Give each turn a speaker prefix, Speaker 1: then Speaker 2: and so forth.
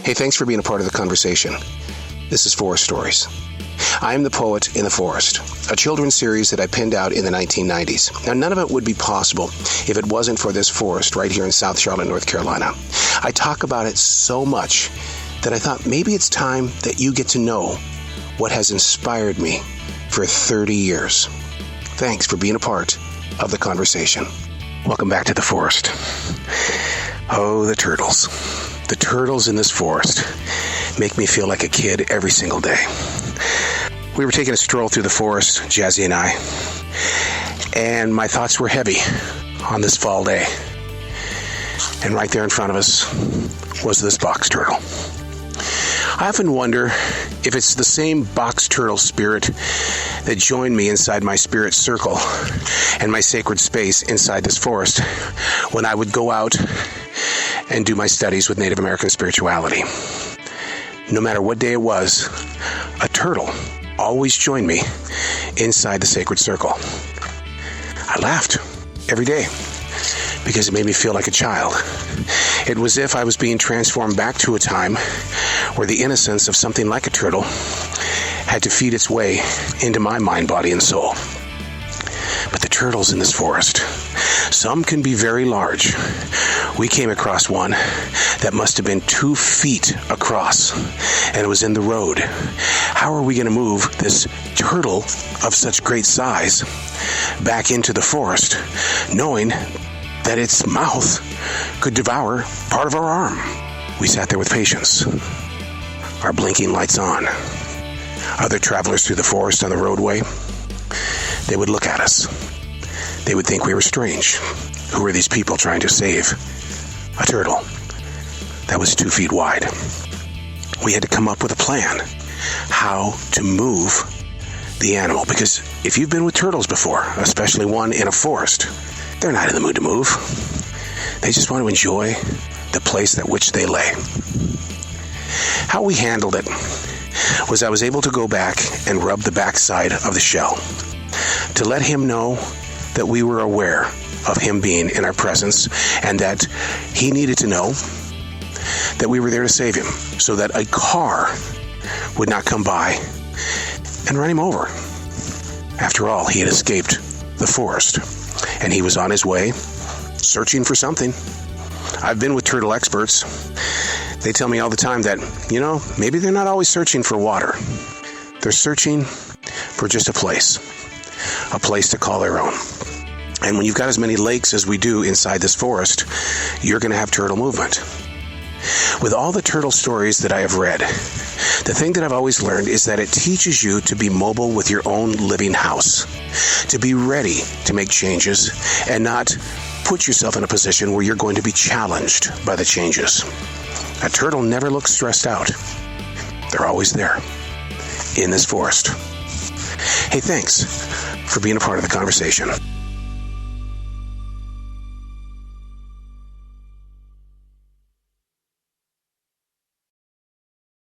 Speaker 1: Hey, thanks for being a part of the conversation. This is Forest Stories. I am the Poet in the Forest, a children's series that I penned out in the 1990s. Now, none of it would be possible if it wasn't for this forest right here in South Charlotte, North Carolina. I talk about it so much that I thought maybe it's time that you get to know what has inspired me for 30 years. Thanks for being a part of the conversation. Welcome back to the forest. Oh, the turtles. The turtles in this forest make me feel like a kid every single day. We were taking a stroll through the forest, Jazzy and I, and my thoughts were heavy on this fall day. And right there in front of us was this box turtle. I often wonder if it's the same box turtle spirit that joined me inside my spirit circle and my sacred space inside this forest when I would go out and do my studies with Native American spirituality. No matter what day it was, a turtle always joined me inside the sacred circle. I laughed every day because it made me feel like a child. It was as if I was being transformed back to a time where the innocence of something like a turtle had to feed its way into my mind, body, and soul. But the turtles in this forest, some can be very large. We came across one that must have been 2 feet across, and it was in the road. How are we going to move this turtle of such great size back into the forest, knowing that its mouth could devour part of our arm? We sat there with patience, our blinking lights on. Other travelers through the forest on the roadway, they would look at us. They would think we were strange. Who are these people trying to save a turtle that was 2 feet wide? We had to come up with a plan how to move the animal, because if you've been with turtles before, especially one in a forest, they're not in the mood to move. They just want to enjoy the place at which they lay. How we handled it was I was able to go back and rub the backside of the shell to let him know that we were aware of him being in our presence and that he needed to know that we were there to save him so that a car would not come by and run him over. After all, he had escaped the forest and he was on his way searching for something. I've been with turtle experts. They tell me all the time that, maybe they're not always searching for water. They're searching for just a place to call their own. And when you've got as many lakes as we do inside this forest, you're going to have turtle movement. With all the turtle stories that I have read, the thing that I've always learned is that it teaches you to be mobile with your own living house, to be ready to make changes and not put yourself in a position where you're going to be challenged by the changes. A turtle never looks stressed out. They're always there in this forest. Hey, thanks for being a part of the conversation.